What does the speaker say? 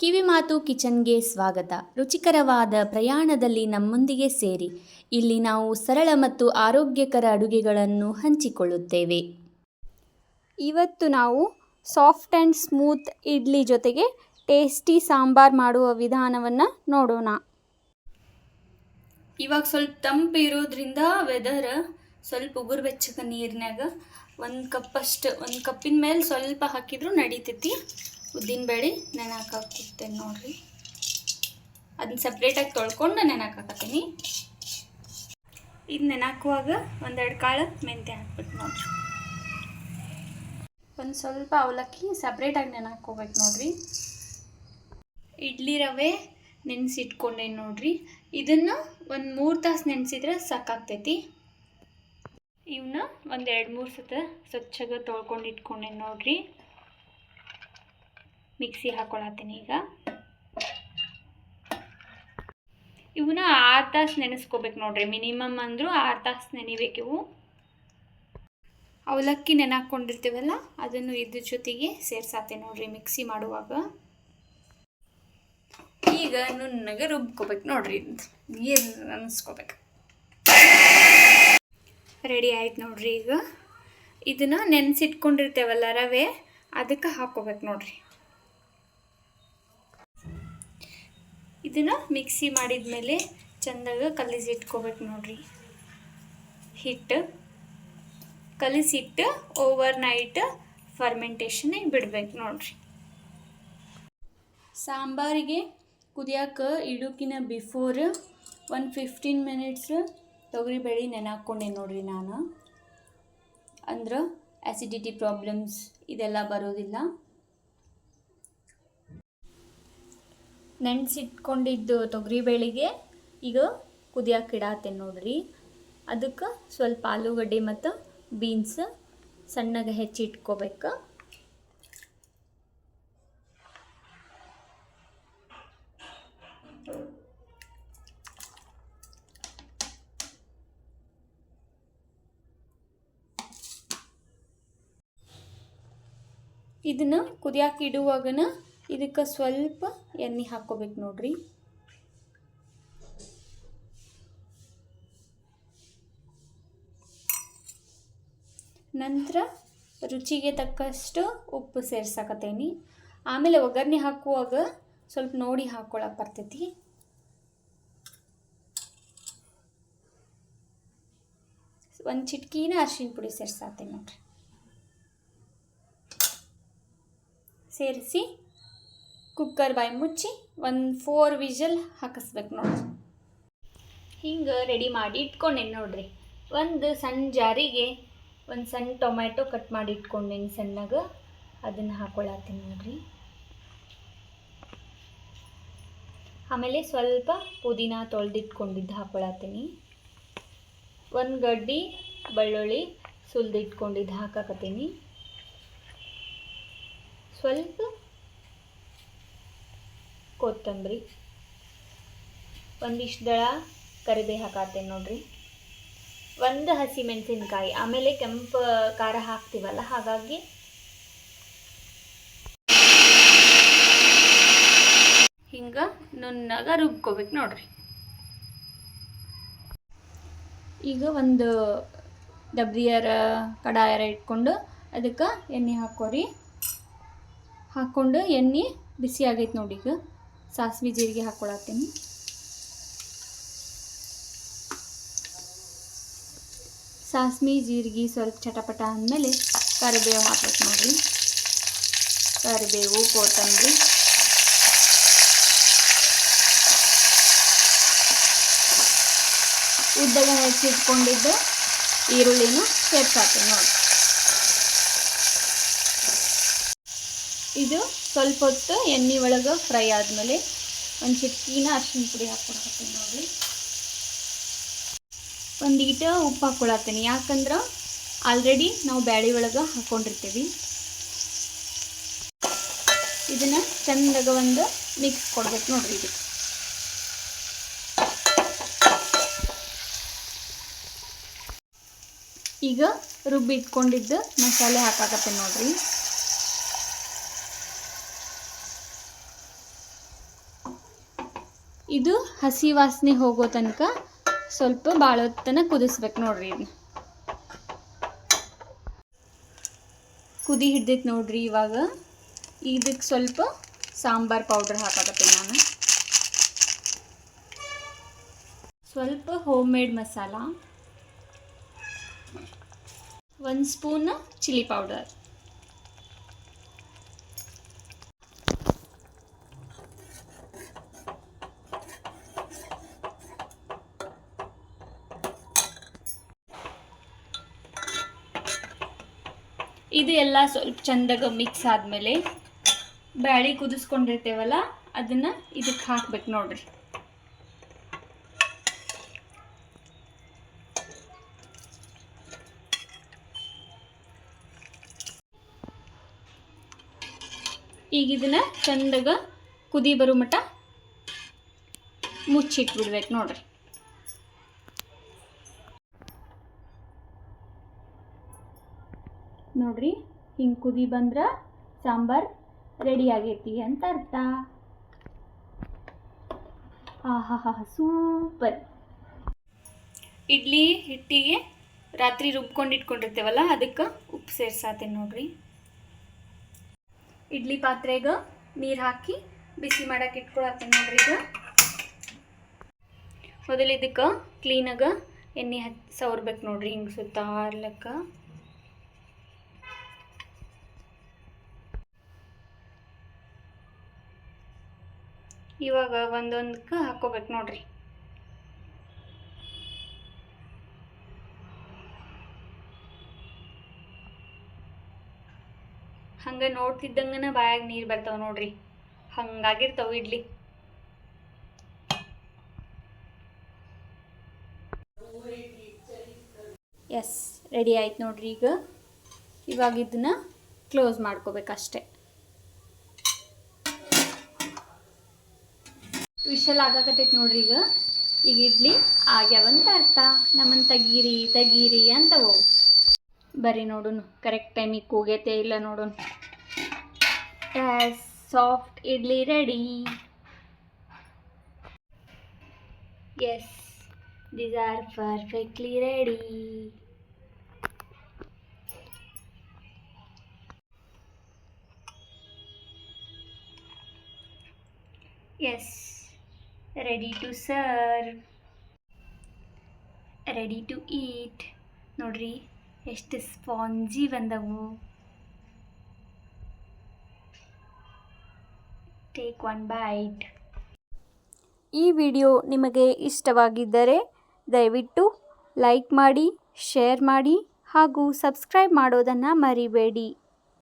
ಕಿವಿಮಾತು ಕಿಚನ್ಗೆ ಸ್ವಾಗತ. ರುಚಿಕರವಾದ ಪ್ರಯಾಣದಲ್ಲಿ ನಮ್ಮೊಂದಿಗೆ ಸೇರಿ. ಇಲ್ಲಿ ನಾವು ಸರಳ ಮತ್ತು ಆರೋಗ್ಯಕರ ಅಡುಗೆಗಳನ್ನು ಹಂಚಿಕೊಳ್ಳುತ್ತೇವೆ. ಇವತ್ತು ನಾವು ಸಾಫ್ಟ್ ಆ್ಯಂಡ್ ಸ್ಮೂತ್ ಇಡ್ಲಿ ಜೊತೆಗೆ ಟೇಸ್ಟಿ ಸಾಂಬಾರ್ ಮಾಡುವ ವಿಧಾನವನ್ನು ನೋಡೋಣ. ಇವಾಗ ಸ್ವಲ್ಪ ತಂಪು ಇರೋದ್ರಿಂದ ವೆದರ್ ಸ್ವಲ್ಪ ಉಗುರು ಬೆಚ್ಚಗ ನೀರಿನಾಗ ಒಂದು ಕಪ್ಪಿನ ಮೇಲೆ ಸ್ವಲ್ಪ ಹಾಕಿದ್ರು ನಡೀತೈತಿ. ಉದ್ದಿನಬೇಳೆ ನೆನೆಹಾಕುತ್ತೇನೆ ನೋಡ್ರಿ. ಅದನ್ನ ಸಪ್ರೇಟಾಗಿ ತೊಳ್ಕೊಂಡು ನೆನೆಹಾಕತ್ತೀನಿ. ಇದು ನೆನೆಹಾಕುವಾಗ ಒಂದೆರಡು ಕಾಳು ಮೆಂತ್ಯ ಹಾಕ್ಬಿಟ್ಟು ನೋಡ್ರಿ. ಒಂದು ಸ್ವಲ್ಪ ಅವಲಕ್ಕಿ ಸಪ್ರೇಟಾಗಿ ನೆನೆಹಾಕೋಬೇಕು ನೋಡ್ರಿ. ಇಡ್ಲಿ ರವೆ ನೆನೆಸಿಟ್ಕೊಂಡೇನು ನೋಡ್ರಿ. ಇದನ್ನು ಒಂದು 3 ತಾಸು ನೆನೆಸಿದ್ರೆ ಸಾಕಾಗ್ತೈತಿ. ಇವನ್ನ ಒಂದು 2-3 ಸತ ಸ್ವಚ್ಛಗೆ ತೊಳ್ಕೊಂಡು ಇಟ್ಕೊಂಡೇನು ನೋಡ್ರಿ. ಮಿಕ್ಸಿ ಹಾಕೊಳತ್ತೀನಿ ಈಗ. ಇವನ್ನ 6 ತಾಸು ನೆನೆಸ್ಕೋಬೇಕು ನೋಡ್ರಿ. ಮಿನಿಮಮ್ ಅಂದರೂ 6 ತಾಸು ನೆನಿಬೇಕು ಇವು. ಅವಲಕ್ಕಿ ನೆನೆಹಾಕ್ಕೊಂಡಿರ್ತೀವಲ್ಲ ಅದನ್ನು ಇದ್ರ ಜೊತೆಗೆ ಸೇರ್ಸಾತೆ ನೋಡ್ರಿ ಮಿಕ್ಸಿ ಮಾಡುವಾಗ. ಈಗ ನುಣ್ಣಗೆ ರುಬ್ಕೋಬೇಕು ನೋಡ್ರಿ. ನೀರು ನೆನೆಸ್ಕೋಬೇಕು. ರೆಡಿ ಆಯ್ತು ನೋಡ್ರಿ. ಈಗ ಇದನ್ನು ನೆನೆಸಿಟ್ಕೊಂಡಿರ್ತೇವಲ್ಲ ರವೆ, ಅದಕ್ಕೆ ಹಾಕ್ಕೋಬೇಕು ನೋಡ್ರಿ. ಇದನ್ನು ಮಿಕ್ಸಿ ಮಾಡಿದ್ಮೇಲೆ ಚೆಂದಾಗ ಕಲಿಸಿಟ್ಕೋಬೇಕು ನೋಡ್ರಿ. ಹಿಟ್ಟು ಕಲಿಸಿಟ್ಟು ಓವರ್ ನೈಟ್ ಫರ್ಮೆಂಟೇಷನಿಗೆ ಬಿಡ್ಬೇಕು ನೋಡ್ರಿ. ಸಾಂಬಾರಿಗೆ ಕುದಿಯೋಕೆ ಇಡೋಕ್ಕಿಂತ ಬಿಫೋರ್ ಒಂದು 15 ಮಿನಿಟ್ಸ್ ತೊಗರಿಬೇಳೆ ನೆನೆಹಾಕ್ಕೊಂಡೆ ನೋಡ್ರಿ ನಾನು. ಅಂದ್ರೆ ಆ್ಯಸಿಡಿಟಿ ಪ್ರಾಬ್ಲಮ್ಸ್ ಇದೆಲ್ಲ ಬರೋದಿಲ್ಲ. ನೆನೆಸಿಟ್ಕೊಂಡಿದ್ದು ತೊಗರಿಬೇಳೆಗೆ ಈಗ ಕುದಿಯೋಕೆ ಇಡಾತೇನೆ ನೋಡ್ರಿ. ಅದಕ್ಕೆ ಸ್ವಲ್ಪ ಆಲೂಗಡ್ಡೆ ಮತ್ತು ಬೀನ್ಸ್ ಸಣ್ಣಗೆ ಹೆಚ್ಚಿಟ್ಕೋಬೇಕು. ಇದನ್ನು ಕುದಿಯೋಕೆ ಇಡುವಾಗನ ಇದಕ್ಕೆ ಸ್ವಲ್ಪ ಎಣ್ಣೆ ಹಾಕ್ಕೋಬೇಕು ನೋಡ್ರಿ. ನಂತರ ರುಚಿಗೆ ತಕ್ಕಷ್ಟು ಉಪ್ಪು ಸೇರ್ಸಾಕತ್ತೇನಿ. ಆಮೇಲೆ ಒಗ್ಗರಣೆ ಹಾಕುವಾಗ ಸ್ವಲ್ಪ ನೋಡಿ ಹಾಕ್ಕೊಳಕ್ಕೆ ಬರ್ತೈತಿ. ಒಂದು ಚಿಟಕಿನ ಅರಿಶಿನ ಪುಡಿ ಸೇರ್ಸಾತೇನೆ ನೋಡ್ರಿ. ಸೇರಿಸಿ ಕುಕ್ಕರ್ ಬಾಯಿ ಮುಚ್ಚಿ ಒಂದು 4 ವಿಷಲ್ ಹಾಕಿಸ್ಬೇಕು ನೋಡ್ರಿ. ಹಿಂಗೆ ರೆಡಿ ಮಾಡಿ ಇಟ್ಕೊಂಡೇನು ನೋಡ್ರಿ. ಒಂದು ಸಣ್ಣ ಜಾರಿಗೆ ಒಂದು ಸಣ್ಣ ಟೊಮ್ಯಾಟೊ ಕಟ್ ಮಾಡಿ ಇಟ್ಕೊಂಡೇನು ಸಣ್ಣಗೆ, ಅದನ್ನು ಹಾಕ್ಕೊಳತ್ತೀನಿ ನೋಡ್ರಿ. ಆಮೇಲೆ ಸ್ವಲ್ಪ ಪುದೀನ ತೊಳೆದಿಟ್ಕೊಂಡಿದ್ದು ಹಾಕ್ಕೊಳತ್ತೀನಿ. ಒಂದು ಗಡ್ಡೆ ಬೆಳ್ಳುಳ್ಳಿ ಸುಲಿದಿಟ್ಕೊಂಡಿದ್ದು ಹಾಕಾಕತ್ತೀನಿ. ಸ್ವಲ್ಪ ಕೊತ್ತಂಬರಿ, ಒಂದಿಷ್ಟು ದಳ ಕರಿಬೇವು ಹಾಕಾತೇನೆ ನೋಡ್ರಿ. ಒಂದು ಹಸಿ ಮೆಣಸಿನ್ಕಾಯಿ, ಆಮೇಲೆ ಕೆಂಪು ಖಾರ ಹಾಕ್ತೀವಲ್ಲ ಹಾಗಾಗಿ ಹಿಂಗೆ ನುಣ್ಣಗೆ ರುಬ್ಕೋಬೇಕು ನೋಡ್ರಿ. ಈಗ ಒಂದು ಡಬ್ರಿಯರ ಕಡಾಯರ ಇಟ್ಕೊಂಡು ಅದಕ್ಕೆ ಎಣ್ಣೆ ಹಾಕೋರಿ. ಹಾಕ್ಕೊಂಡು ಎಣ್ಣೆ ಬಿಸಿ ಆಗೈತೆ ನೋಡಿ. ಈಗ ಸಾಸಿವೆ ಜೀರಿಗೆ ಹಾಕ್ಕೊಳತ್ತೀನಿ. ಸಾಸಿವೆ ಜೀರಿಗೆ ಸ್ವಲ್ಪ ಚಟಪಟ ಅಂದಮೇಲೆ ಕರಿಬೇವು ಹಾಕ್ಬೇಕು ನೋಡ್ರಿ. ಕರಿಬೇವು, ಕೊತ್ತಂಬರಿ, ಉದ್ದಗ ಹೆಚ್ಚಿಟ್ಕೊಂಡಿದ್ದು ಈರುಳ್ಳಿನ ಸೇರ್ಸಾತೀನಿ ನೋಡಿ. ಇದು ಸ್ವಲ್ಪ ಹೊತ್ತು ಎಣ್ಣೆ ಒಳಗೆ ಫ್ರೈ ಆದಮೇಲೆ ಒಂದು ಚಿಟಕಿನ ಅರಿಶಿನ ಪುಡಿ ಹಾಕ್ಕೊಳತ್ತೀನಿ ನೋಡ್ರಿ. ಒಂದು ಈಟ ಉಪ್ಪು ಹಾಕ್ಕೊಳತ್ತೀನಿ. ಯಾಕಂದ್ರೆ ಆಲ್ರೆಡಿ ನಾವು ಬ್ಯಾಳೆ ಒಳಗೆ ಹಾಕ್ಕೊಂಡಿರ್ತೀವಿ. ಇದನ್ನು ಚೆಂದಾಗ ಒಂದು ಮಿಕ್ಸ್ ಕೊಡ್ಬೇಕು ನೋಡ್ರಿ. ಇದು ಈಗ ರುಬ್ಬಿ ಇಟ್ಕೊಂಡಿದ್ದು ಮಸಾಲೆ ಹಾಕಾಕತ್ತೇನೆ ನೋಡ್ರಿ. ಇದು ಹಸಿ ವಾಸನೆ ಹೋಗೋ ತನಕ ಸ್ವಲ್ಪ ಭಾಳ ಹೊತ್ತನ ಕುದಿಸ್ಬೇಕು ನೋಡ್ರಿ. ಇದನ್ನ ಕುದಿ ಹಿಡ್ದೈತೆ ನೋಡ್ರಿ. ಇವಾಗ ಇದಕ್ಕೆ ಸ್ವಲ್ಪ ಸಾಂಬಾರ್ ಪೌಡ್ರ್ ಹಾಕಕತ್ತೀನಿ ನಾನು. ಸ್ವಲ್ಪ home made masala, 1 spoon chilli powder, ಇದು ಎಲ್ಲ ಸ್ವಲ್ಪ ಚಂದಾಗ ಮಿಕ್ಸ್ ಆದಮೇಲೆ ಬ್ಯಾಳಿ ಕುದಿಸ್ಕೊಂಡಿರ್ತೇವಲ್ಲ ಅದನ್ನು ಇದಕ್ಕೆ ಹಾಕ್ಬೇಕು ನೋಡ್ರಿ. ಈಗ ಇದನ್ನು ಚಂದಾಗ ಕುದಿ ಬರೋ ಮಟ್ಟ ಮುಚ್ಚಿಟ್ಬಿಡ್ಬೇಕು ನೋಡ್ರಿ. ನೋಡ್ರಿ, ಹಿಂಗೆ ಕುದಿ ಬಂದ್ರೆ ಸಾಂಬಾರ್ ರೆಡಿ ಆಗೈತಿ ಅಂತ ಅರ್ಥ. ಆಹಾ ಸೂಪರ್. ಇಡ್ಲಿ ಹಿಟ್ಟಿಗೆ ರಾತ್ರಿ ರುಬ್ಕೊಂಡು ಇಟ್ಕೊಂಡಿರ್ತೇವಲ್ಲ ಅದಕ್ಕೆ ಉಪ್ಪು ಸೇರ್ಸಾತೇನೆ ನೋಡ್ರಿ. ಇಡ್ಲಿ ಪಾತ್ರೆಗೆ ನೀರು ಹಾಕಿ ಬಿಸಿ ಮಾಡಕ್ಕೆ ಇಟ್ಕೊಳತ್ತೇನೆ ನೋಡ್ರಿ. ಈಗ ಮೊದಲು ಇದಕ್ಕೆ ಕ್ಲೀನಾಗ ಎಣ್ಣೆ ಸವರ್ಬೇಕು ನೋಡ್ರಿ. ಹಿಂಗೆ ಸುತ್ತಾರ್ಲಕ್ಕ ಇವಾಗ ಒಂದೊಂದಕ್ಕೆ ಹಾಕೋಬೇಕು ನೋಡ್ರಿ. ಹಂಗೆ ನೋಡ್ತಿದ್ದಂಗನ ಬಾಯಾಗ ನೀರು ಬರ್ತಾವೆ ನೋಡ್ರಿ. ಹಂಗಾಗಿರ್ತಾವೆ ಇಡ್ಲಿ. ಎಸ್, ರೆಡಿ ಆಯ್ತು ನೋಡ್ರಿ. ಇವಾಗ ಇದನ್ನ ಕ್ಲೋಸ್ ಮಾಡ್ಕೋಬೇಕಷ್ಟೆ. ವಿಷಲ್ ಆಗಾಕತ್ತೈತೆ ನೋಡ್ರಿ. ಈಗ ಇಡ್ಲಿ ಆಗ್ಯಾವಂತ ಅರ್ಥ. ನಮ್ಮನ್ನು ತೆಗೀರಿ ಅಂತವು. ಬರ್ರಿ ನೋಡೋಣ ಕರೆಕ್ಟ್ ಟೈಮಿಗೆ ಕೂಗೈತೆ ಇಲ್ಲ ನೋಡೋಣ. Soft idli ready. Yes, these are perfectly ready. Yes, ready to serve, ready to eat. ನೋಡ್ರಿ ಎಷ್ಟು ಸ್ಪಾಂಜಿ ಬಂದವು. Take 1 byte. ಈ ವಿಡಿಯೋ ನಿಮಗೆ ಇಷ್ಟವಾಗಿದ್ದರೆ ದಯವಿಟ್ಟು ಲೈಕ್ ಮಾಡಿ, ಶೇರ್ ಮಾಡಿ ಹಾಗೂ ಸಬ್ಸ್ಕ್ರೈಬ್ ಮಾಡೋದನ್ನು ಮರಿಬೇಡಿ.